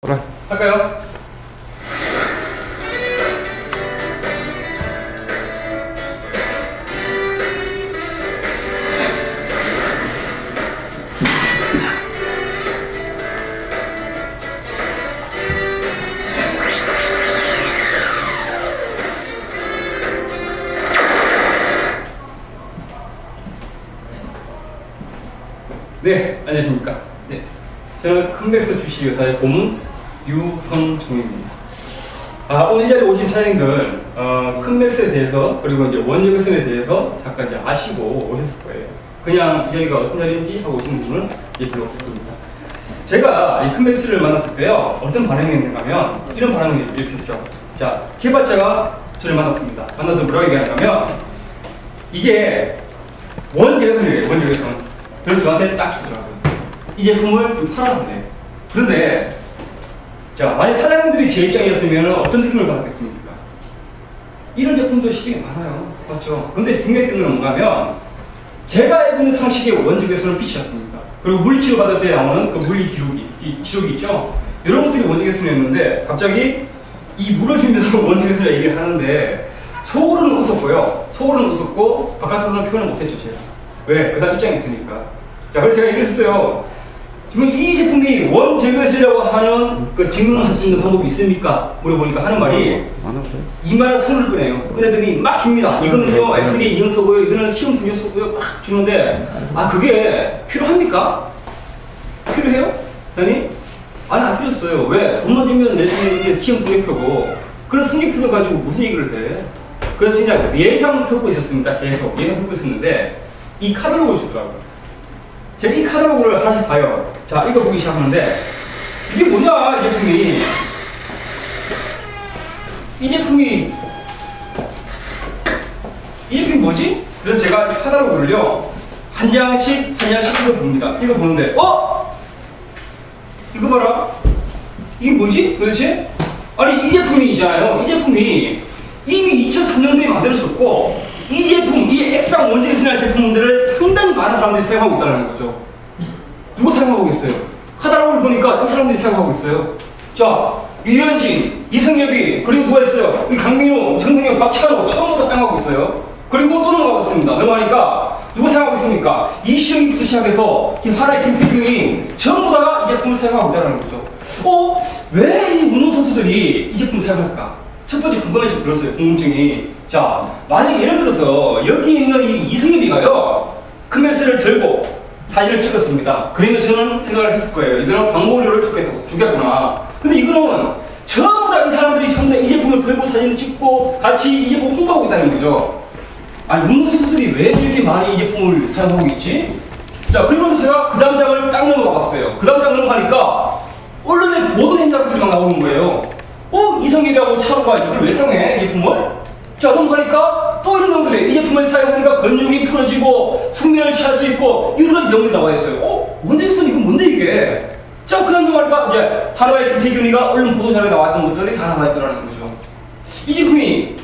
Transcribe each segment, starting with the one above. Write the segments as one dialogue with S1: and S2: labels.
S1: 그래.
S2: 할까요? 네, 안녕하십니까. 네, 저는 컴백스 주식회사의 고문 유성종입니다. 오늘 이 자리에 오신 사장님들 컴백스에 대해서 그리고 이제 원적외선에 대해서 잠깐 이제 아시고 오셨을 거예요. 그냥 이 자리가 어떤 자리인지 하고 오시는 분은 이제 별로 없을 겁니다. 제가 이 컴백스를 만났을 때요, 어떤 반응이 있는가면 이런 반응을 일으켰죠. 자, 개발자가 저를 만났습니다. 만나서 뭐라고 얘기하냐면 이게 원적외선이래요. 원적외선. 그래서 저한테 딱 주더라고요. 이 제품을 좀 팔아달래요. 그런데 자, 만약 사장님들이 제 입장이었으면 어떤 느낌을 받았겠습니까? 이런 제품도 시중에 많아요. 맞죠? 근데 중요했던 건 뭔가면 제가 알고 있는 상식의 원적외선은 빛이었습니다. 그리고 물리치료 받을 때 나오는 그 물리 기록이 있죠? 이런 것들이 원적외선이었는데 갑자기 이 물을 주면서 원적외선을 얘기를 하는데 속으로는 웃었고요. 속으로는 웃었고 바깥으로는 표현을 못했죠, 제가. 왜? 그 사람 입장이 있으니까. 자, 그래서 제가 얘기를 했어요. 지금 이 제품이 원적외선이라고 하는 그 증명할 수 있는 방법이 있습니까? 물어보니까 하는 말이 이마를 손을 꺼내요. 꺼내더니 막 줍니다. 이거는요, FDA 인증서고요, 이거는 시험 성적서고요, 막 주는데, 그게 필요합니까? 필요해요? 아니, 안 필요했어요. 왜? 돈만 주면 낼 수 있는 게 시험 성적표고, 그런 성적표를 가지고 무슨 얘기를 해? 그래서 진짜 예상 듣고 있었습니다. 계속 예상 듣고 있었는데, 이 카탈로그를 주더라고요. 제가 이 카탈로그를 하나씩 봐요. 자, 이거 보기 시작하는데 이게 뭐냐, 이 제품이 뭐지? 그래서 제가 카탈로그를요 한 장씩 이거 봅니다. 이거 보는데 이거 봐라. 이게 뭐지? 도대체? 아니, 이 제품이잖아요. 이 제품이 이미 2003년도에 만들어졌고 이 제품, 이 액상 원적외선이라는 제품들을 상당히 많은 사람들이 사용하고 있다는 거죠. 누가 사용하고 있어요? 카탈로그를 보니까 이 사람들이 사용하고 있어요. 자, 유현진, 이승엽이, 그리고 누가 있어요? 이 강민호, 정승엽, 박찬호 처음부터 사용하고 있어요. 그리고 또 넘어가고 있습니다. 넘어가니까 누가 사용하고 있습니까? 이시영부터 시작해서 김하나의 김태균이 전부 다가 이 제품을 사용하고 있다는 거죠. 왜 이 운동선수들이 이 제품을 사용할까? 첫 번째 궁금해 좀 들었어요. 궁금증이. 자, 만약에 예를 들어서 여기 있는 이 이승엽이가요 컴백스를 들고 사진을 찍었습니다. 그러면 저는 생각을 했을 거예요. 이거는 광고료를 주겠구나. 근데 이거는 전부 다 이 사람들이 전부 다 이 제품을 들고 사진을 찍고 같이 이 제품 홍보하고 있다는 거죠. 운동선수들이 왜 이렇게 많이 이 제품을 사용하고 있지? 자, 그러면서 제가 그 다음 장을 딱 넘어가 봤어요. 그 다음 장 넘어가니까 언론에 보도 행사들이 막 나오는 거예요. 이성엽이하고 차로가 이걸 왜 사용해? 이 제품을? 자, 넘어가니까 또 이런 놈들이 이 제품을 사용하니까 근육이 풀어지고 숙면을 취할 수 있고 이런 내용들이 나와 있어요. 원적외선 이건 뭔데 이게? 자, 그 다음 넘어가니까 이제 하나의 김태균이가 언론 보도자료에 나왔던 것들이 다 나와 있더라는 거죠. 이 제품이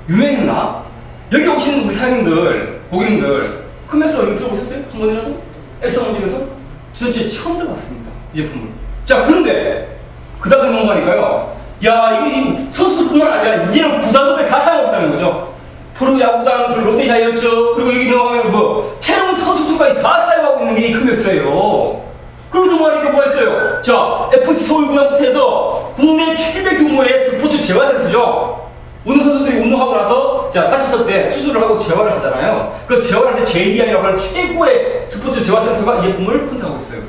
S2: 유명했나? 여기 오시는 우리 사장님들, 고객님들 컴백스 이거 들어보셨어요? 한 번이라도? 액상 원적외선? 저는 진짜 처음 들어봤습니다. 이 제품을. 자, 그런데 그 다음 넘어가니까요. 야, 이게 선수뿐만 아니라 이제는 구단들에 다 사용하고 있다는 거죠. 프로야구단, 롯데자이언츠, 그리고 여기 넘어가면 새로운 선수들까지 다 사용하고 있는 게 이 컴백스예요. 그리고 넘어가니까 뭐 했어요? 자, FC 서울구단부터 해서 국내 최대 규모의 스포츠 재활센터죠. 운동선수들이 운동하고 나서 다쳤을 때 수술을 하고 재활을 하잖아요. 그 재활할 때 JDI라고 하는 최고의 스포츠 재활센터가 이 제품을 컨택하고 있어요.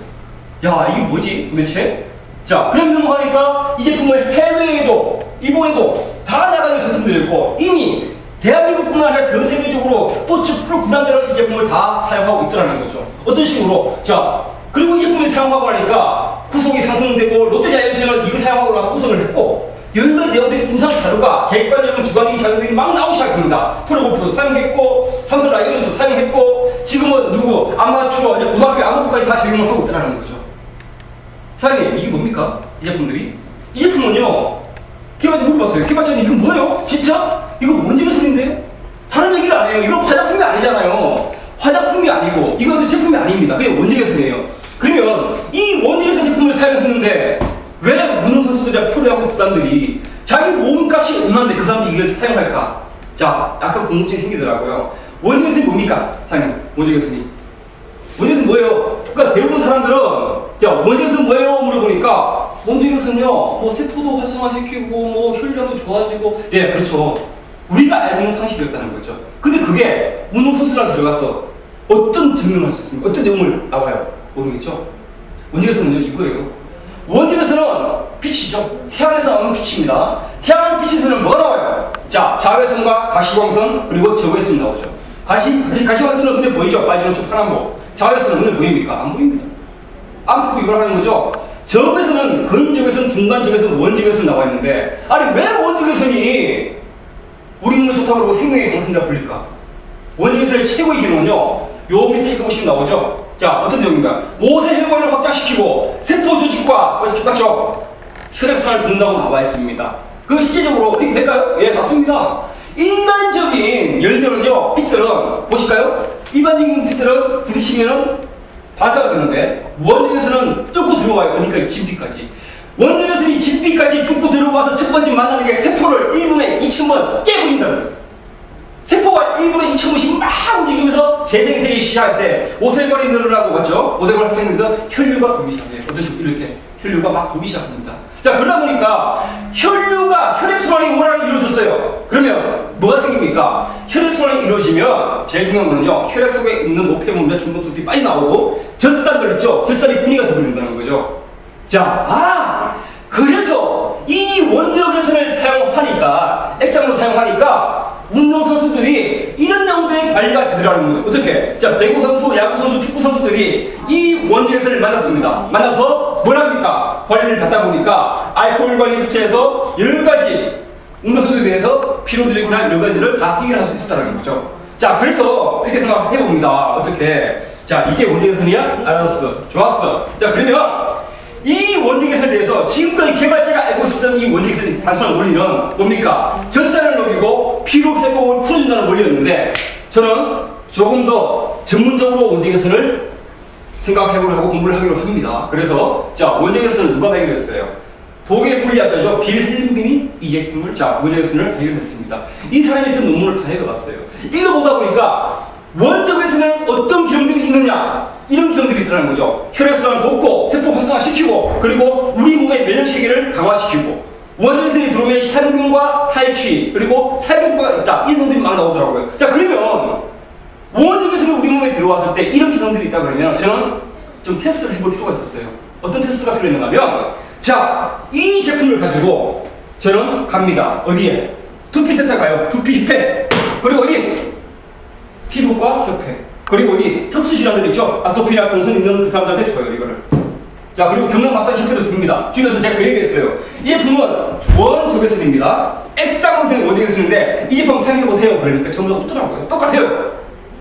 S2: 야, 이게 뭐지 도대체? 자, 그럼 넘어가니까 이 제품을 해외에도 일본에도 다 나가는 제품들이 있고 이미 대한민국뿐만 아니라 전 세계적으로 스포츠 프로 구단들은 이 제품을 다 사용하고 있더라는 거죠. 어떤 식으로? 자, 그리고 이 제품을 사용하고 나니까 구속이 상승되고 롯데자이언츠는 이거 사용하고 나서 우승을 했고 여러 내용들이 임상 자료가 객관적인 주관적인 자료들이 막 나오기 시작합니다. 프로골프도 사용했고 삼성 라이온즈도 사용했고 지금은 아마추어 이제 고등학교 야구부까지 다 적용을 하고 있더라는 거죠. 사장님, 이게 뭡니까? 이 제품들이? 이 제품은요, 개발자님 물어봤어요. 개발자님, 이거 뭐예요? 진짜? 이거 원적외선인데요? 다른 얘기를 안 해요. 이건 화장품이 아니잖아요. 화장품이 아니고, 이것도 제품이 아닙니다. 그게 원적외선이에요. 그러면 이 원적외선 제품을 사용했는데 왜 운동 선수들이나 프로야구 구단들이 자기 몸값이 얼마인데 그 사람들이 이걸 사용할까? 자, 약간 궁금증이 생기더라고요. 원재 교수님 뭡니까? 사장님, 원재 교수님. 원재 교수님 뭐예요? 그러니까 대부분 사람들은 자, 원재 교수님 뭐예요? 물어보니까 원재 교수는요, 뭐 세포도 활성화시키고 뭐 혈류도 좋아지고 예, 그렇죠. 우리가 알고 있는 상식이었다는 거죠. 근데 그게 운동 선수랑 들어가서 어떤 증명을 할 수 있습니까? 어떤 내용을 나와요? 모르겠죠? 원재 교수는요, 이거예요. 원재 교수는 빛이죠. 태양에서 나오는 빛입니다. 태양 빛에서는 뭐가 나와요? 자, 자외선과 가시광선 그리고 저외선이 나오죠. 가시광선은 눈에 보이죠? 빨주노초 파란보. 자외선은 눈에 보입니까? 안 보입니다. 암스크 이걸 하는 거죠. 저외선은 근적외선, 중간적외선, 원적외선 나와 있는데 아니 왜 원적외선이 우리 몸에 좋다고 그러고 생명의 강선이라 불릴까? 원적외선의 최고의 기능은요. 요 밑에 이거 보시면 나오죠. 자, 어떤 내용인가? 모세 혈관을 확장시키고 세포 조직과 맞죠? 혈액순환을 돕는다고 나와 있습니다. 그럼 실제적으로 이렇게 될까요? 예, 맞습니다. 일반적인 예를 들면요, 빛들은 보실까요? 일반적인 빛들은 부딪히면은 반사가 되는데 원적외선은 뚫고 들어와요. 어디까지? 진피까지. 원적외선이 진피까지 뚫고 들어와서 첫 번째 만나는 게 세포를 1분에 2,000번 깨부린다는 거예요. 세포가 1분에 2,000번씩 막 움직이면서 재생이 되기 시작할 때 오세혈관이 늘어나고 맞죠? 오세혈관 확장되면서 혈류가 돌기 시작해요. 어떠시고 이렇게 혈류가 막 돌기 시작합니다. 자, 그러다 보니까 혈액순환이 원활하게 이루어졌어요. 그러면 뭐가 생깁니까? 혈액순환이 이루어지면 제일 중요한 거는요, 혈액 속에 있는 노폐물이나 중금속들이 빨리 나오고 젖살들 있죠? 젖살이 분해가 되어버린다는 거죠. 자, 그래서 이 원적외선을 사용하니까 액상으로 사용하니까 운동선수들이 이런 내용들의 관리가 되더라는 거죠. 어떻게? 자, 배구선수, 야구선수, 축구선수들이 이 원적외선을 만났습니다. 만나서 뭘 합니까? 관리를 받다 보니까 알코올 관리부터 해서 여러 가지 운동선수에 대해서 피로조직이나 여러 가지를 다 해결할 수 있었다는 거죠. 자, 그래서 이렇게 생각해 봅니다. 어떻게? 자, 이게 원적외선이야? 알았어. 좋았어. 자, 그러면 이 원적외선에 대해서 지금까지 개발자가 알고 있었던 이 원적외선의 단순한 원리는 뭡니까? 젖살을 녹이고 피로 회복을 풀어준다는 원리였는데 저는 조금 더 전문적으로 원적외선을 생각해보려고 하고 공부를 하기로 합니다. 그래서 자, 원적외선을 누가 발견했어요? 독일 물리학자죠. 빌헬민이 이 제품을 원적외선을 발견했습니다. 이 사람이 쓴 논문을 다 읽어봤어요. 읽어보다 보니까 원적외선에 어떤 기능들이 있느냐, 이런 기능들이 있다는 거죠. 혈액순환을 돕고 세포 활성화시키고 그리고 우리 몸의 면역체계를 강화시키고 원적외선이 들어오면 향균과 탈취 그리고 살균과가 있다, 이런 놈들이 막 나오더라고요. 자, 그러면 원적외선이 우리 몸에 들어왔을 때 이런 기능들이 있다 그러면 저는 좀 테스트를 해볼 필요가 있었어요. 어떤 테스트가 필요했는가 하면 자, 이 제품을 가지고 저는 갑니다. 어디에? 두피센터 가요. 두피협회. 그리고 어디? 피부과 협회. 그리고 어디? 특수질환들 있죠? 아토피나 건선 있는 그 사람들한테 줘요, 이거를. 자, 그리고 경락 마사지 협회도 줍니다. 주면서 제가 그 얘기했어요. 이 제품은 원적외선입니다. 액상으로 된 원적외선인데 이 제품 사용해보세요. 그러니까 전부 다 웃더라고요. 똑같아요.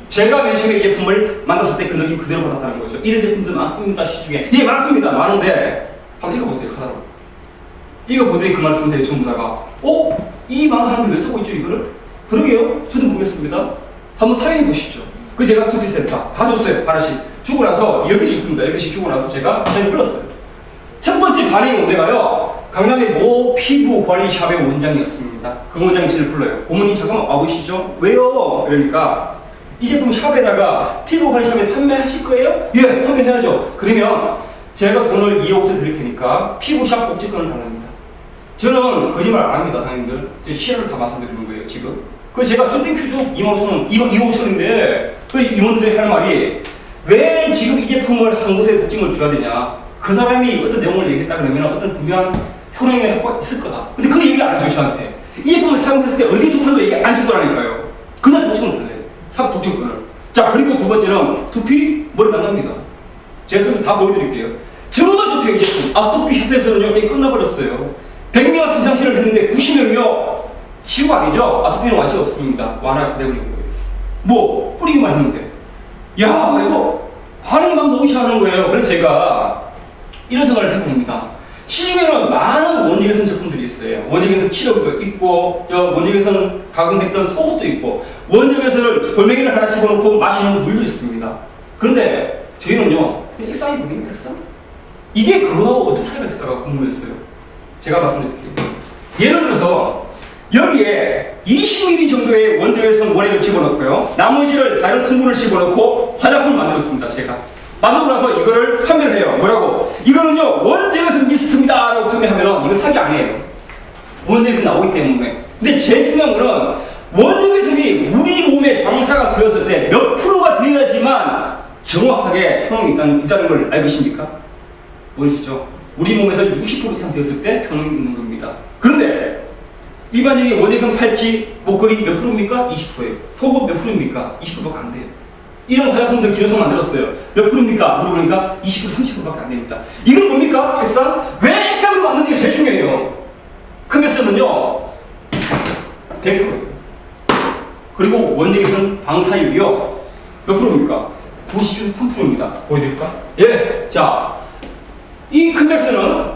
S2: 제가 맨 처음에 이 제품을 만났을 때 그 느낌 그대로 받았다는 거죠. 이런 제품들 많습니다, 시중에. 예, 많습니다. 많은데 한번 읽어보세요, 하나로. 읽어보더니 그 말씀들이 전부 다가 이 많은 사람들 왜 쓰고 있죠, 이거를? 그러게요. 저도 모르겠습니다. 한번 사용해보시죠. 그 제가 두피센터 다 줬어요. 하나씩 주고 나서 10개씩 줬습니다. 10개씩 주고 나서 제가 사연을 끌었어요. 첫 번째 반응이 온 데가요, 강남의 모 피부 관리 샵의 원장이었습니다. 그 원장이 저를 불러요. 고모님 잠깐만 와보시죠. 왜요? 그러니까 이 제품 샵에다가 피부 관리 샵에 판매하실 거예요? 예, 판매해야죠. 그러면 제가 돈을 2억짜리 드릴 테니까 피부샵 복지권을 달랍니다. 저는 거짓말 안 합니다, 당연히들. 제 실화를 다 말씀드리는 거예요, 지금. 그래서 제가 좀 땡큐죠. 25,000원, 25,000원인데 그 임원들이 할 말이 왜 지금 이 제품을 한 곳에 특징을 줘야 되냐. 그 사람이 어떤 내용을 얘기했다 그러면 어떤 분명한 효능의 효과가 있을 거다. 근데 그 얘기를 안 해줘요, 저한테. 이 제품을 사용했을 때 어디에 좋다는 거 얘기 안 주더라니까요. 그날 독점을 달래요. 샵 독점권을. 자, 그리고 두 번째는 두피 머리 만납니다. 제가 좀 다 보여드릴게요. 정말 좋대요, 이 제품. 아토피 협회에서는요, 게임 끝나버렸어요. 100명 임상실을 했는데 90명이요. 치유가 아니죠? 아토피는 완치가 없습니다. 완화가 돼버린 거예요. 뭐, 뿌리기만 했는데. 야, 이거 반응이 막 너무 시원한 거예요. 그래서 제가 이런 생각을 해봅니다. 시중에는 많은 원적외선 제품들이 있어요. 원적외선 치료도 있고, 원적외선 가공됐던 속옷도 있고, 원적외선을 돌멩이를 하나 집어넣고 마시는 물도 있습니다. 그런데 저희는요, 그냥 액상이거든요, 액상. 이게 그거하고 어떤 차이가 있을까가 궁금했어요. 제가 말씀드릴게요. 예를 들어서 여기에 20ml 정도의 원적외선 원액을 집어넣고요. 나머지를 다른 성분을 집어넣고 화장품을 만들었습니다. 제가 만들고 나서 이거를 판매를 해요. 뭐라고? 이거는요 원적외선 미스트입니다 라고 판매하면 이거 사기 아니에요. 원적외선 나오기 때문에. 근데 제일 중요한 거는 원적외선이 우리 몸에 방사가 되었을 때 몇 프로가 되어야지만 정확하게 효능이 있다는 걸 알고 계십니까? 모르시죠? 우리 몸에서 60% 이상 되었을 때 효능이 있는 겁니다. 그런데 일반적인 원적외선 팔찌, 목걸이 몇 프로입니까? 20%예요. 속옷 몇 프로입니까? 20%밖에 안 돼요. 이런 화장품들 기능성 만들었어요. 몇 프로입니까? 물어보니까 20%, 30%밖에 안 됩니다. 이건 뭡니까? 액상? 왜 액상으로 만드는지가 제일 중요해요. 컨덴서는요 100%예요. 그리고 원적외선 방사율이요 몇 프로입니까? 93%입니다. 보여드릴까? 예. 자, 이 컨덴서는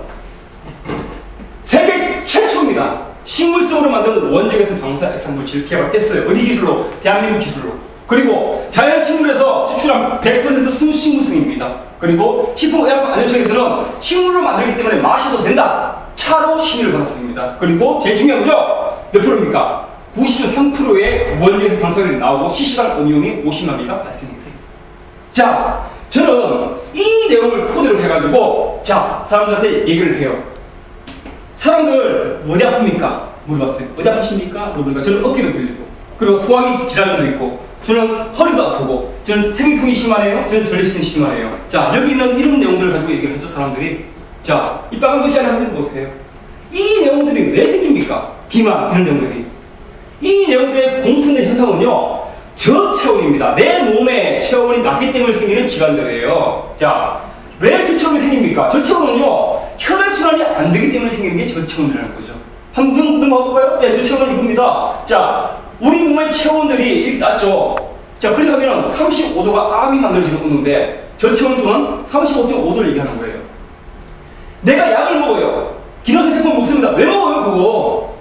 S2: 세계 최초입니다. 식물성으로 만든 원적외선 방사 액상 물질을 개발했어요. 어디 기술로? 대한민국 기술로. 그리고 자연식물에서 추출한 100% 순식물성입니다. 그리고 식품의약품안전청에서는 식물로 만들기 때문에 마셔도 된다. 차로 심의를 받았습니다. 그리고 제일 중요한 거죠? 몇 프로입니까? 93%의 원적외선 방사율이 나오고 실시간 음이온이 50만 개가 발생이 돼요. 자, 저는 이 내용을 토대로 해가지고 자, 사람들한테 얘기를 해요. 사람들 어디 아픕니까? 물어봤어요. 어디 아프십니까? 물어보니까 저는 어깨도 걸리고 그리고 소화기 질환도 있고 저는 허리도 아프고 저는 생리통이 심하네요. 저는 전립선이 심하네요. 자, 여기 있는 이런 내용들을 가지고 얘기를 해서 사람들이 자, 이 빨간 글씨 하나 한번 보세요. 이 내용들이 왜 생깁니까? 비만 이런 내용들이. 이 내용들의 공통된 현상은요 저체온입니다. 내 몸에 체온이 낮기 때문에 생기는 질환들이에요. 자, 왜 저체온이 생깁니까? 저체온은요 혈액순환이 안 되기 때문에 생기는 게 저체온이라는 거죠. 한번 봐볼까요? 네, 저체온은 이겁니다. 자, 우리 몸의 체온들이 이렇게 낮죠. 자, 클릭하면 35도가 암이 만들어지는 온도인데 저체온 중은 35.5도를 얘기하는 거예요. 내가 약을 먹어요. 기능성 제품 먹습니다. 왜 먹어요 그거?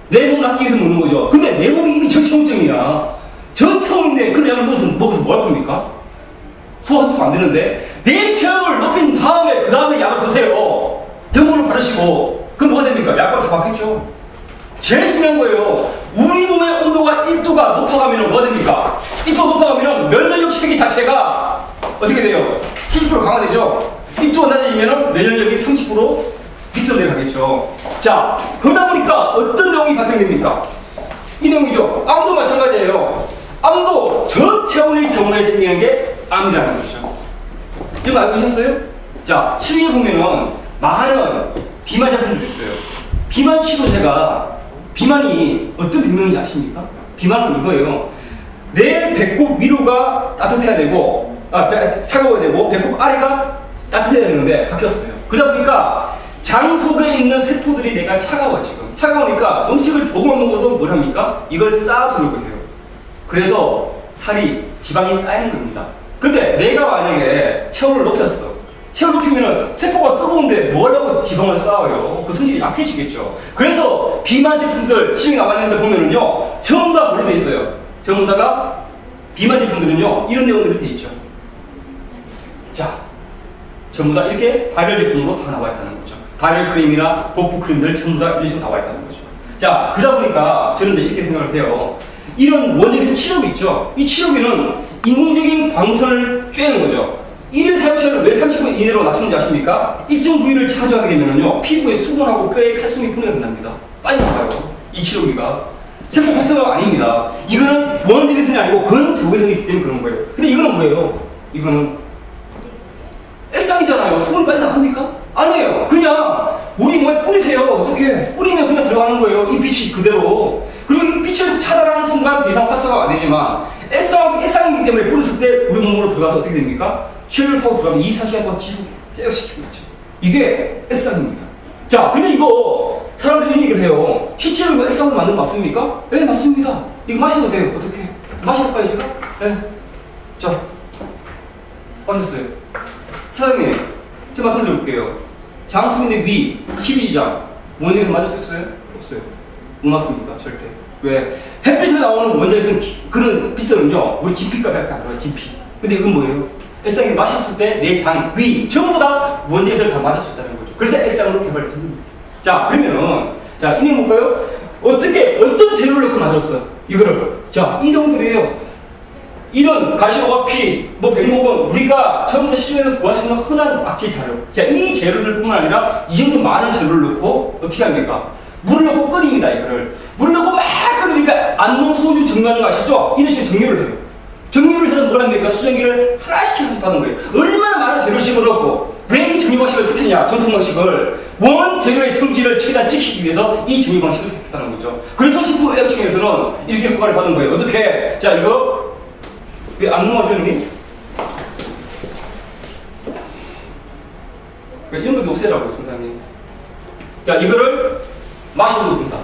S2: 내 몸을 아끼기 위해서 먹는 거죠. 근데 내 몸이 이미 저체온증이야. 저체온인데 그 약을 먹어서 뭐 할 겁니까? 소화도 안 되는데 내 체온을 높인 다음에 그 다음에 약을 드세요. 연고를 바르시고 그럼 뭐가 됩니까? 약을 다 받겠죠. 제일 중요한 거예요. 우리 몸의 온도가 1도가 높아가면 뭐가 됩니까? 1도 높아가면 면역력 체계 자체가 어떻게 돼요? 70% 강화되죠. 1도가 낮아지면 면역력이 30% 밑으로 내려가겠죠. 자, 그러다 보니까 어떤 내용이 발생됩니까? 이 내용이죠. 암도 마찬가지예요. 암도 저체온일 경우에 생기는 게 암이라는 거죠. 이거 알고 계셨어요? 자, 시중에 보면은 많은 비만 제품들이 있어요. 비만 치료제가 비만이 어떤 병명인지 아십니까? 비만은 이거예요. 내 배꼽 위로가 따뜻해야 되고 차가워야 되고 배꼽 아래가 따뜻해야 되는데 바뀌었어요. 그러다 보니까 장 속에 있는 세포들이 내가 차가워 지금. 차가우니까 음식을 조금만 먹어도 뭘 합니까? 이걸 쌓아두려고 해요. 그래서 살이 지방이 쌓이는 겁니다. 근데 내가 만약에 체온을 높였어. 체온을 높이면 세포가 뜨거운데 뭐 하려고 지방을 쌓아요? 그 성질이 약해지겠죠. 그래서 비만 제품들 시중에 나와 있는 데 보면은요 전부 다 뭘로 돼 있어요? 전부 다가 비만 제품들은요 이런 내용들이 돼 있죠. 자, 전부 다 이렇게 발열 제품으로 다 나와 있다는 거죠. 발열 크림이나 복부 크림들 전부 다 이런 식으로 나와 있다는 거죠. 자, 그러다 보니까 저는 이제 이렇게 생각을 해요. 이런 원적외선 치료기 있죠. 이 치료기는 인공적인 광선을 쬐는 거죠. 이를 사용시간을 왜 30분 이내로 낮추는지 아십니까? 일정 부위를 자주 하게 되면요 피부에 수분하고 뼈에 칼슘이 분해가 된답니다. 빨리 나가요. 이 치료기가 세포 활성화가 아닙니다. 이거는 원적외선이 아니고 근적외선이기 때문에 그런 거예요. 근데 이거는 뭐예요? 이거는 액상이잖아요. 수분 빨리 나갑니까? 아니에요. 그냥 우리 몸에 뿌리세요. 어떻게? 뿌리면 그냥 들어가는 거예요. 이 빛이 그대로. 그리고 이 빛을 차단하는 순간 더 이상 활성화가 안 되지만 액상이기 때문에 뿌렸을 때 우리 몸으로 들어가서 어떻게 됩니까? 혈을 타고 들어가면 24시간 동안 지속 계속 시키고 있죠. 이게 액상입니다. 자, 근데 이거 사람들이 이런 얘기를 해요. 시체로 이거 액상으로 만든 거 맞습니까? 네, 맞습니다. 이거 마셔도 돼요. 어떻게? 마셔볼까요, 제가? 네. 자, 마셨어요. 사장님, 제가 말씀드려볼게요. 장수인의 위, 12지장, 원적외선 맞을 수 있어요? 없어요. 못 맞습니다, 절대. 왜? 햇빛에서 나오는 원적외선 그런 빛들은요, 우리 진피가 밖에 안 들어요, 진피. 근데 이건 뭐예요? 액상이 마셨을 때 내 장, 위 전부 다 원자에서 다 맞을 수 있다는 거죠. 그래서 액상으로 개발을 합니다. 자, 그러면은 자, 이내 볼까요? 어떻게 어떤 재료를 넣고 만들었어? 이거를 자, 이 정도예요. 이런 가시오와 피, 뭐 백목은 우리가 처음부터 시중에서 구할 수 있는 흔한 악재 자료. 자, 이 재료들뿐만 아니라 이 정도 많은 재료를 넣고 어떻게 합니까? 물을 넣고 끓입니다. 이거를 물을 넣고 막 끓이니까 안농 소주 정리하는 거 아시죠? 이런 식으로 정리를 해요. 정리를 해서 뭘 합니까? 수증기를 하나씩 받은 거예요. 얼마나 많은 재료를 집어넣고 왜 이 정리 방식을 택했냐? 전통 방식을 원 재료의 성질을 최대한 지키기 위해서 이 정리 방식을 택했다는 거죠. 그래서 식품의학청에서는 이렇게 허가를 받은 거예요. 어떻게? 자, 이거 왜 안 넘어가죠, 형님? 이런 것도 없애라고요, 선생님. 자, 이거를 마셔도 된다.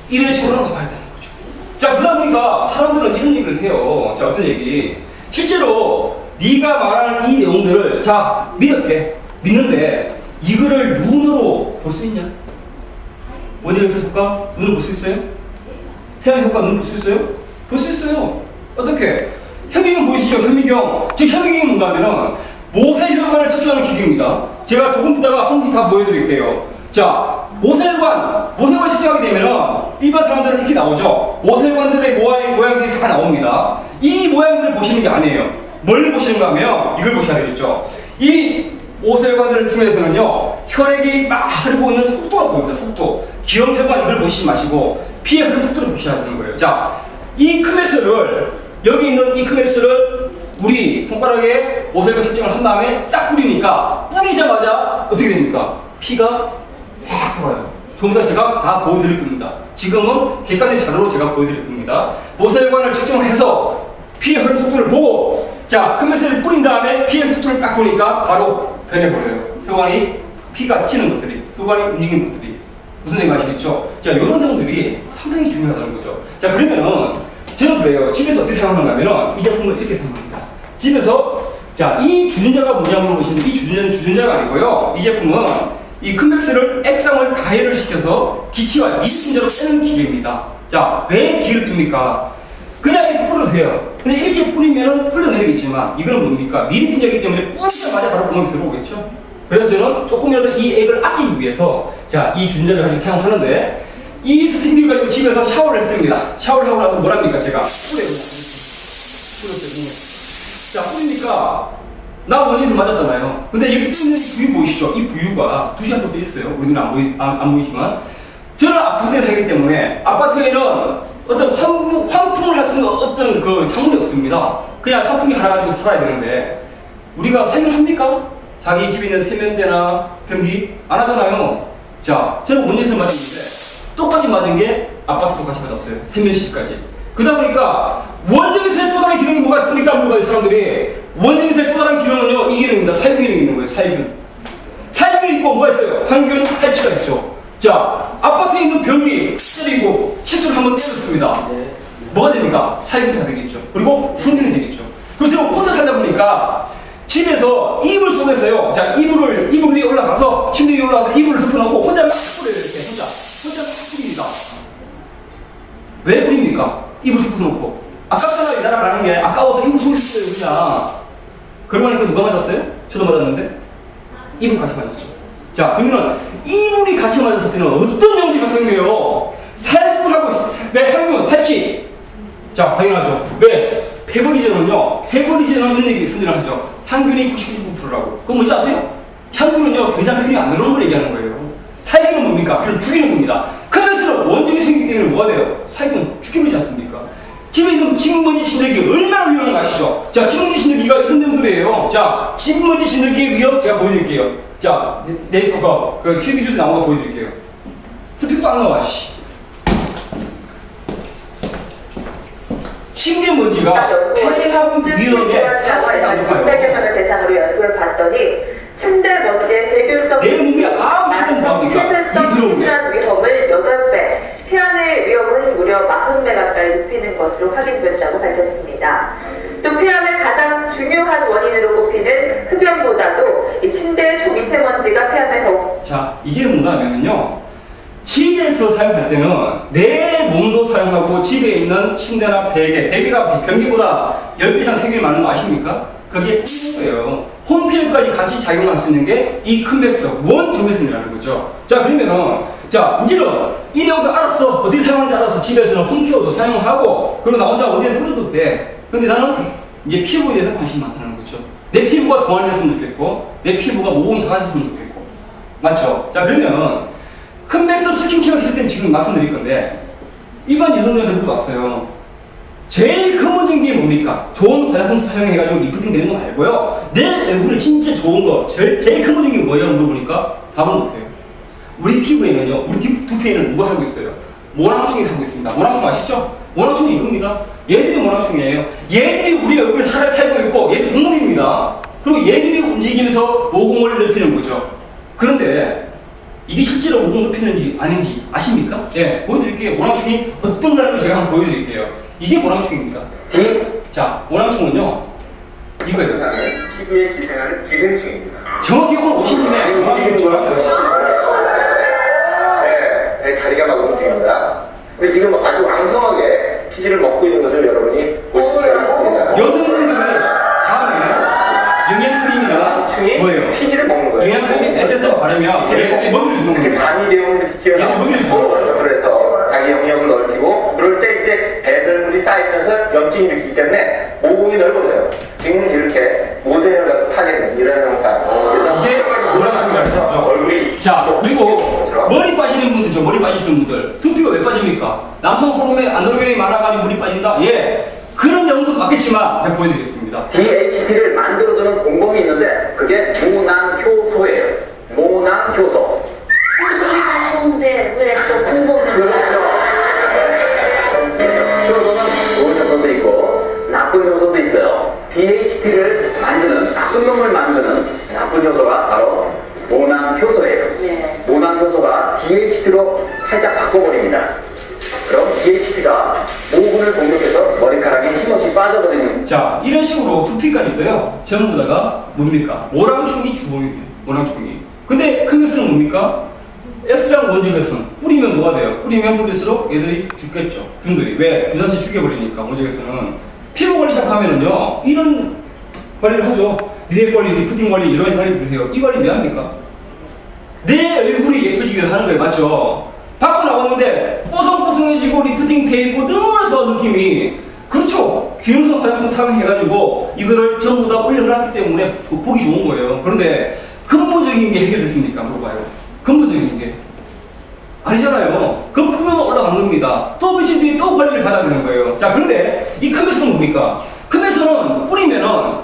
S2: 이런 식으로 나가야 되는 거죠. 자, 그러다 보니까 사람들은 이런 얘기를 해요. 자, 어떤 얘기? 실제로 네가 말하는 이 내용들을 자, 믿을게. 믿는데 이거를 눈으로 볼 수 있냐? 원자력에서 효과? 눈으로 볼 수 있어요? 태양 효과 눈으로 볼 수 있어요? 볼 수 있어요. 어떻게? 현미경 보이시죠? 현미경. 즉 현미경이 뭔가 하면은 모세혈관을 측정하는 기계입니다. 제가 조금 이따가 한 번 다 보여드릴게요. 자, 모세혈관 측정하게 되면은 일반 사람들은 이렇게 나오죠. 모세혈관들의 모양들이 다 나옵니다. 이 모양들을 보시는 게 아니에요. 뭘 보시는가 하면 이걸 보셔야 되겠죠. 이 모세혈관들 중에서는요, 혈액이 막 흐르고 있는 속도가 보입니다. 속도. 기형혈관 이걸 보시지 마시고 피의 흐름 속도를 보셔야 되는 거예요. 자, 이 크메스를 여기 있는 이 크메스를 우리 손가락에 모세혈관 측정을 한 다음에 딱 뿌리니까 뿌리자마자 어떻게 됩니까? 피가 확 돌아요. 전부 다 제가 다 보여드릴 겁니다. 지금은 객관적인 자료로 제가 보여드릴 겁니다. 모세혈관을 측정을 해서 피의 흐름 속도를 보고 자, 크메스를 뿌린 다음에 피의 속도를 딱 보니까 바로 변해버려요. 혈관이 피가 튀는 것들이, 혈관이 움직이는 것들이. 무슨 얘기 아시겠죠? 자, 이런 내용들이 상당히 중요하다는 거죠. 자, 그러면은 저는 그래요. 집에서 어떻게 사용하는가 하면은 이 제품을 이렇게 사용합니다. 집에서 자, 이 주전자가 뭐냐 물어보시는데 이 주전자는 주전자가 아니고요. 이 제품은 이 큰맥스를 액상을 가열을 시켜서 기치와 미순자로 빼는 기계입니다. 자, 왜 기계를 뺍니까? 그냥 이렇게 뿌려도 돼요. 근데 이렇게 뿌리면 흘러내리겠지만 이거는 뭡니까? 미리분자이기 때문에 뿌리자마자 바로 구멍이 들어오겠죠? 그래서 저는 조금이라도 이 액을 아끼기 위해서 자, 이 주전자를 가지고 사용하는데 이 스팀기를 가지고 집에서 샤워를 했습니다. 샤워를 하고 나서 뭘 합니까? 제가 뿌려요. 자, 뿌리니까 나 원인에서 맞았잖아요. 근데 여기 뜨는 부유 보이시죠? 이 부유가 2시간 정도 있어요. 우리 눈에 안 보이지만 저는 아파트에 살기 때문에 아파트에는 어떤 환풍을 할 수 있는 어떤 그 창문이 없습니다. 그냥 환풍기 하나 가지고 살아야 되는데 우리가 사용을 합니까? 자기 집에 있는 세면대나 변기 안 하잖아요. 자, 저는 원인에서 맞았는데 똑같이 맞은 게 아파트 똑같이 맞았어요. 세면실까지. 그러다 보니까 원전기술의 또 다른 기능이 뭐가 있습니까? 물어봐요, 사람들이. 원전기술의 또 다른 기능은요, 이 기능입니다. 살균 기능이 있는 거예요, 살균. 살균이 있고 뭐가 있어요? 항균, 탈취가 있죠. 자, 아파트에 있는 변기 때리고 칫솔을 한번 때렸습니다. 뭐가 됩니까? 살균이 다 되겠죠. 그리고 항균이 되겠죠. 그리고 제가 혼자 살다 보니까 집에서 이불 속에서요, 자, 이불 위에 올라가서, 침대 위에 올라가서 이불을 덮어놓고 혼자 막 뿌려요, 이렇게. 혼자 막 뿌립니다. 왜 뿌립니까? 이불 덮어놓고. 아깝잖아요, 날아가는 게. 아까워서 이불 속에 있어요, 그냥. 그러고 나니까 누가 맞았어요? 저도 맞았는데? 이불 같이 맞았죠. 자, 그러면 이불이 같이 맞았을 때는 어떤 내용들이 발생돼요? 살균하고, 왜 항균, 탈취. 자, 당연하죠. 왜? 페브리젠은요, 페브리젠은 이런 얘기 선전을 하죠. 항균이 99.9%라고. 그거 뭔지 아세요? 항균은요, 더 이상 균이 안 들어오는 걸 얘기하는 거예요. 살균은 뭡니까? 균을 죽이는 겁니다. 크면서 원적이 생기기 때문에 뭐가 돼요? 살균, 죽여버리지 않습니까? 집에 있는 진먼지 진드기 얼마나 위험한 거 아시죠? 자, 진먼지 진드기가 이런 내용들이에요. 자, 진먼지 진드기의 위험 제가 보여드릴게요. 자, 네이버 그 TV 뉴스 나온 거 보여드릴게요. 스피커도 안 나와, 씨. 침대 먼지가 폐암 위험에 40% 높아요.
S1: 600여 명을 대상으로 연구를 봤더니 침대 먼지의 세균성
S2: 내용이 아무것도 뭐합니까?
S1: 폐쇄성 위험을 8배, 폐암의 위험을 무려 40배 가까이 높이는 것으로 확인됐다고 밝혔습니다. 또 폐암의 가장 중요한 원인으로 꼽히는 흡연보다도 이 침대의 초미세먼지가 폐암에 더욱.
S2: 자, 이게 뭔가 하면요, 집에서 사용할 때는 내 몸도 사용하고 집에 있는 침대나 베개가 변기보다 10배 이상 세균이 많은 거 아십니까? 그게 피부예요. 홈피부까지 같이 작용할 수 있는 게 이 큰맥스 원적외선이라는 거죠. 자, 그러면은 자, 이제는 이 내용도 알았어. 어떻게 사용하는지 알았어. 집에서는 홈케어도 사용하고 그리고 나 혼자 언제든 뿌려도 돼. 근데 나는 이제 피부에 대해서 관심이 많다는 거죠. 내 피부가 동안됐으면 좋겠고 내 피부가 모공이 작아졌으면 좋겠고 맞죠? 자, 그러면 큰맥스 스킨케어 시스템 지금 말씀드릴 건데 일반 여성들한테 물어봤어요. 제일 근본적인 게 뭡니까? 좋은 화장품 사용해가지고 리프팅 되는 거 말고요. 내 얼굴에 진짜 좋은 거, 제일 근본적인 게 뭐예요? 물어보니까 답을 못해요. 우리 피부에는요, 우리 두피에는 누가 살고 있어요? 모낭충이 살고 있습니다. 모낭충 아시죠? 모낭충이 이겁니다. 얘들이 모낭충이에요. 얘들이 우리 얼굴에 살을 살고 있고, 얘들 동물입니다. 그리고 얘들이 움직이면서 모공을 넓히는 거죠. 그런데 이게 실제로 모공 높이는지 아닌지 아십니까? 예, 보여드릴게요. 모낭충이 어떤 거라는 걸 제가 한번 보여드릴게요. 이게 모낭충입니다. 자, 모낭충은요, 이거예요.
S3: 피부에 기생하는 기생충입니다.
S2: 정확히 오늘 오신 김에 모낭충이 뭐라고요?
S3: 네, 다리가 막 움직입니다. 근데 지금 아주 왕성하게 피지를 먹고 있는 것을 여러분이 보실 수가 있습니다.
S2: 여성분들은 다음에 영양크림이나 뭐예요?
S3: 피지를 먹는 거예요.
S2: 영양크림 에센스를 바르면 얘들이 먹이를 주는
S3: 이렇게
S2: 겁니다.
S3: 간이 되어 이렇게
S2: 얘들 먹이를 주는
S3: 튀어나오고
S2: 거예요.
S3: 그래서 자기 영역을 넓히고 그럴 때 이제 배설물이 쌓이면서 염증이 일으키기 때문에 모공이 넓어져요. 지금 이렇게 모세혈 같은 파괴는 이런 형상. 그래서
S2: 이게 모낭충이라는 거죠.
S3: 얼굴이
S2: 자, 그리고 머리 빠지는 분들죠. 머리 빠지시는 분들. 두피가 왜 빠집니까? 남성 호르몬 안드로겐이 많아가지고 물이 빠진다? 예. 그런 내용도 맞겠지만 제가 보여드리겠습니다.
S4: DHT를 만들어주는 공범이 있는데 그게 모낭효소예요. 모낭효소.
S5: 소리 다 좋은데 왜 또 공범을
S4: 그렇죠. 효소는 좋은 효소도 있고 나쁜 효소도 있어요. DHT를 만드는 나쁜 놈을 만드는 나쁜 효소가 바로 모낭효소예요.
S5: 네.
S4: 모낭효소가 DHT로 살짝 바꿔버립니다. 그럼 DHT가 모근을 공격해서 머리카락이 힘없이 빠져버리는.
S2: 자, 이런 식으로 두피까지도요, 전부 다가 뭡니까? 모낭충이 주범이에요. 모낭충이. 근데 큰맥스는 뭡니까? 액상 원적외선. 뿌리면 뭐가 돼요? 뿌리면 뿌릴수록 얘들이 죽겠죠. 균들이. 왜? 균사시 죽여버리니까, 원적외선은. 피부 관리 시작하면은요, 이런 관리를 하죠. 미백 관리, 리프팅 관리, 이런 관리를 해요. 이 관리 왜 합니까? 내 얼굴이 예뻐지게 하는 거예요. 맞죠? 밖으로 나왔는데 뽀송뽀송해지고 리프팅 돼 있고 너무나 좋은 느낌이. 그렇죠. 기능성 화장품 사용해가지고 이거를 전부 다 올려놨기 때문에 보기 좋은 거예요. 그런데 근본적인 게 해결됐습니까? 물어봐요. 근본적인 게 아니잖아요. 그 표면만 올라간 겁니다. 또 며칠 뒤에 또 관리를 받아야 되는 거예요. 자, 그런데 이 큰맥스는 뭡니까? 큰맥스는 뿌리면은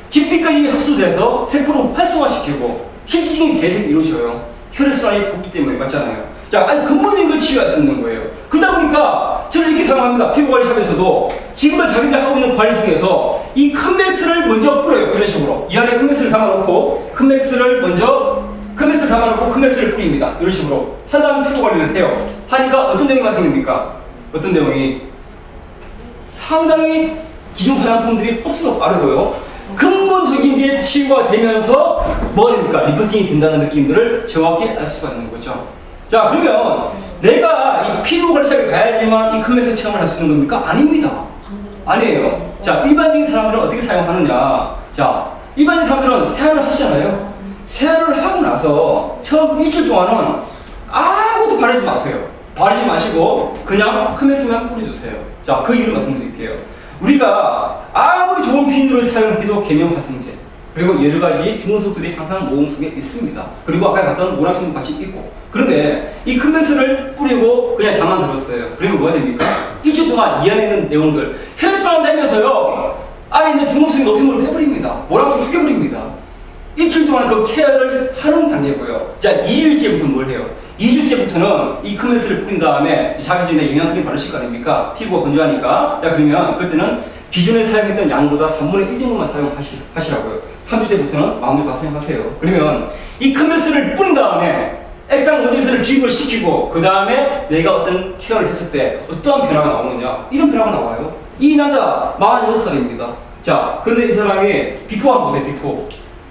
S2: 진피까지 흡수돼서 세포를 활성화시키고 실질적인 재생이 이루어져요. 혈액순환이 곱기 때문에. 맞잖아요. 자, 아주 근본적인 걸 치유할 수 있는 거예요. 그러다 보니까 저는 이렇게 생각합니다. 피부관리샵에서도 지금도 자기들 하고 있는 관리 중에서 이 큰맥스를 먼저 뿌려요. 이런 식으로. 이 안에 큰맥스를 담아놓고 큰맥스를 담아놓고 큰맥스를 뿌립니다. 이런 식으로. 한 다음에 피부관리를 해요. 하니까 어떤 내용이 발생됩니까? 어떤 내용이? 상당히 기존 화장품들이 흡수가 빠르고요. 근본적인 게 치유가 되면서 뭐가 됩니까? 리프팅이 된다는 느낌들을 정확히 알 수가 있는 거죠. 자, 그러면 내가 이 피부 관리샵에 가야지만 이 큰맥스 체험을 할 수 있는 겁니까? 아닙니다. 아니에요. 자, 일반적인 사람들은 어떻게 사용하느냐. 자, 일반적인 사람들은 세안을 하시잖아요. 세안을 하고 나서 처음 일주일 동안은 아무것도 바르지 마세요. 바르지 마시고 그냥 큰맥스만 뿌려주세요. 자, 그 이유를 말씀드릴게요. 우리가 아무리 좋은 비누를 사용해도 계면활성제 그리고 여러 가지 중금속들이 항상 모공 속에 있습니다. 그리고 아까 봤던 모낭충도 같이 있고. 그런데 이 큰맥스를 뿌리고 그냥 잠만 들었어요. 그러면 뭐가 됩니까? 일주일 동안 이 안에 있는 내용들 혈액순환 되면서요, 안에 있는 중금속의 높임물을 빼버립니다. 모낭충 죽여버립니다. 일주일 동안 그 케어를 하는 단계고요. 자, 2일째부터 뭘 해요? 2주째부터는 이 큰맥스를 뿌린 다음에 자기 전에 영양크림 바르실 거 아닙니까? 피부가 건조하니까. 자, 그러면 그때는 기존에 사용했던 양보다 3분의 1 정도만 사용하시라고요. 3주째부터는 마음대로 다 사용하세요. 그러면 이 큰맥스를 뿌린 다음에 액상 원적외선을 주입을 시키고 그 다음에 내가 어떤 케어를 했을 때 어떠한 변화가 나오느냐, 이런 변화가 나와요. 이 남자 46살입니다. 자, 근데 이 사람이 비포 한번 보세요.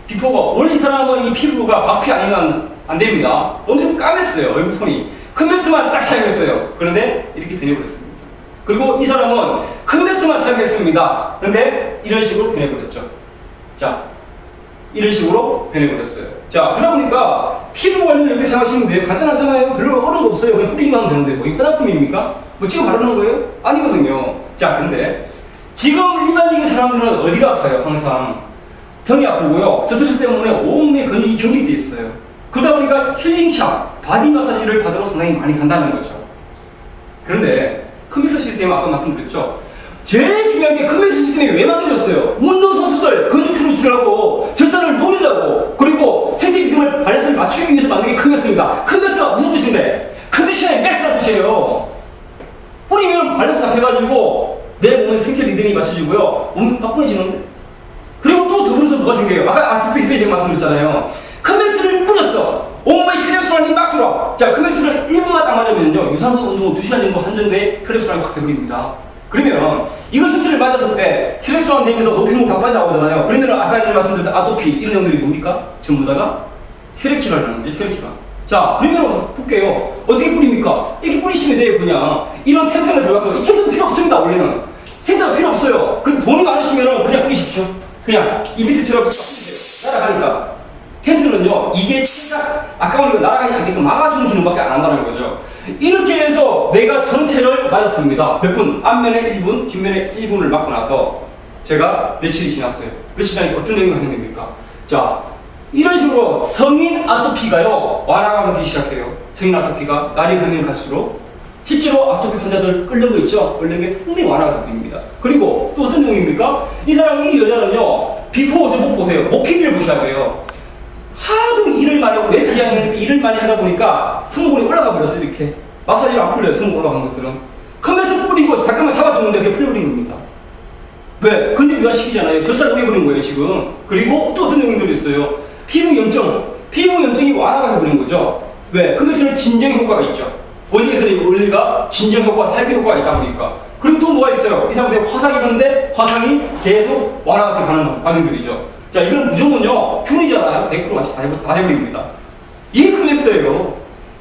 S2: 비포가 원래 이 사람은 이 피부가 박피 아니면 안 됩니다. 엄청 까맸어요. 얼굴 톤이. 큰맥스만 딱 사용했어요. 그런데 이렇게 변해버렸습니다. 그리고 이 사람은 큰맥스만 사용했습니다. 그런데 이런 식으로 변해버렸죠. 이런 식으로 변해버렸어요. 자, 그러다 보니까 피부 관리는 이렇게 생각하시면 돼요. 간단하잖아요. 별로 어려운 거 없어요. 그냥 뿌리기만 하면 되는데 뭐 이거 화장품입니까? 뭐 지금 바르는 거예요? 아니거든요. 자, 근데 지금 일반적인 사람들은 어디가 아파요? 항상 등이 아프고요. 스트레스 때문에 온몸에 근육이 경직돼 있어요. 그러다 보니까 힐링샵, 바디 마사지를 받으러 상당히 많이 간다는 거죠. 그런데 컴퓨터 시스템 아까 말씀드렸죠. 제일 중요한 게 컴퓨터 시스템이 왜 만들어졌어요? 운동선수들 근육 풀어주려고, 젖살을 녹이려고, 그리고 생체 리듬을 밸런스를 맞추기 위해서 만든 게 컴퓨터입니다. 컴퓨터가 무슨 뜻인데? 컨디션의 맥스라는 뜻이에요. 뿌리면 밸런스 잡혀가지고 내 몸의 생체 리듬이 맞춰지고요. 몸이 가뿐해지는데? 그리고 또 더불어서 뭐가 생겨요? 아까 뒷배 제가 말씀드렸잖아요. 컴퓨터를 뿌렸어. 온몸에 혈액순환이 막 돌아. 자, 컴퓨터를 1분만 딱 맞으면요, 유산소 운동 2시간 정도 한 정도의 혈액순환이 확 돼버립니다. 그러면 이걸 신체를 맞았을 때 혈액순환 되면서 노폐물 다 빠져나오잖아요. 그러면 아까 전에 말씀드렸던 아토피 이런 내용들이 뭡니까? 전부 다가 혈액질환이라는 거죠. 혈액질환. 자, 그러면 볼게요. 어떻게 뿌립니까? 이렇게 뿌리시면 돼요. 그냥 이런 텐트가 들어가서 이 텐트도 필요 없습니다. 원래는 텐트가 필요 없어요. 그 돈이 많으시면 그냥 뿌리십시오. 그냥 이 밑에처럼 날아가니까. 텐트는요, 이게 아까 우리가 날아가지 않게끔 막아주는 기능밖에 안 한다는 거죠. 이렇게 해서 내가 전체를 맞았습니다. 몇 분? 앞면에 1분, 뒷면에 1분을 맞고 나서 제가 며칠이 지났어요. 며칠 지나니까 어떤 내용이 발생됩니까? 자, 이런 식으로 성인 아토피가요, 완화가 되기 시작해요. 성인 아토피가 날이 가면 갈수록 실제로 아토피 환자들 끓는 거 있죠? 끓는 게 상당히 완화가 됩니다. 그리고 또 어떤 내용입니까? 이 사람, 이 여자는요, 비포 목 보세요. 목 길이를 보셔야 돼요. 하도 일을 많이 하고, 왜 비하면 일을 많이 하다 보니까 승모근이 올라가 버렸어요. 이렇게 마사지가 안 풀려요. 승모근 올라간 것들은 컴퓨터 뿌리고 잠깐만 잡아주는데 그게 풀려버린 겁니다. 왜? 근데 유화시키잖아요. 젖살 녹여버린 거예요 지금. 그리고 또 어떤 내용들이 있어요. 피부 염증이 완화가 돼버린 거죠. 왜? 컴퓨터는 진정 효과가 있죠. 원리에서는 원리가 진정 효과, 살균 효과가 있다 보니까. 그리고 또 뭐가 있어요? 이 사람한테 화상이 있는데 화상이 계속 완화가 가는 과정들이죠. 자, 이건 무조건요, 균이잖아요. 100% 같이 다 해버립니다. 이게 컴맥스예요.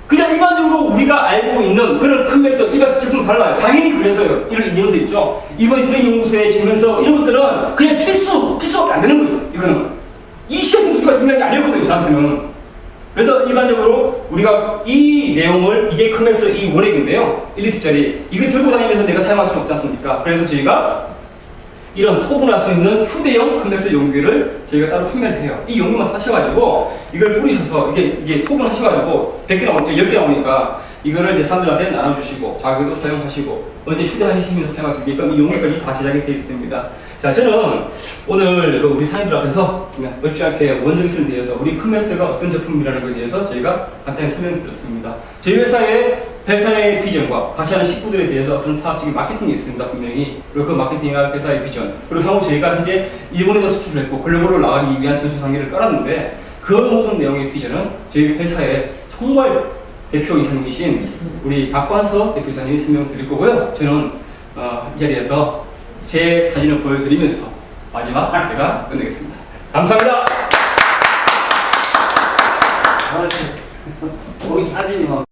S2: 그냥 일반적으로 우리가 알고 있는 그런 컴맥스, 일반 제품 달라요. 당연히 그래서요. 이런 인증서 있죠. 이번 그런 연구소에 지면서 이런 것들은 그냥 필수밖에 안 되는 거죠. 이거는. 이 시험 공부가 중요한 게 아니었거든요, 저한테는. 그래서 일반적으로 우리가 이 내용을, 이게 컴맥스 이 원액인데요. 1리터짜리. 이거 들고 다니면서 내가 사용할 수는 없지 않습니까? 그래서 저희가 이런 소분할 수 있는 휴대용 컴맥스 용기를 저희가 따로 판매를 해요. 이 용기만 하셔가지고 이걸 뿌리셔서 이게 소분하셔가지고 100개 나오니까 10개 나오니까 이거를 이제 사람들한테 나눠주시고 자기도 사용하시고 언제 휴대하시면서 사용할 수 있게끔 이 용기까지 다 제작이 되어 있습니다. 자, 저는 오늘 우리 사장님들 앞에서 그냥 어찌 않게 원적에서에 대해서 우리 컴맥스가 어떤 제품이라는 것에 대해서 저희가 간단히 설명드렸습니다. 저희 회사의 비전과 같이 하는 식구들에 대해서 어떤 사업적인 마케팅이 있습니다. 분명히. 그리고 그 마케팅과 회사의 비전, 그리고 향후 저희가 현재 일본에서 수출을 했고 글로벌로 나가기 위한 전수상의를 깔았는데 그 모든 내용의 비전은 저희 회사의 정말 대표 이사님이신 우리 박관서 대표이사님이 설명드릴 거고요. 저는 이 자리에서 제 사진을 보여드리면서 마지막 제가 끝내겠습니다. 감사합니다. 이 사진이 막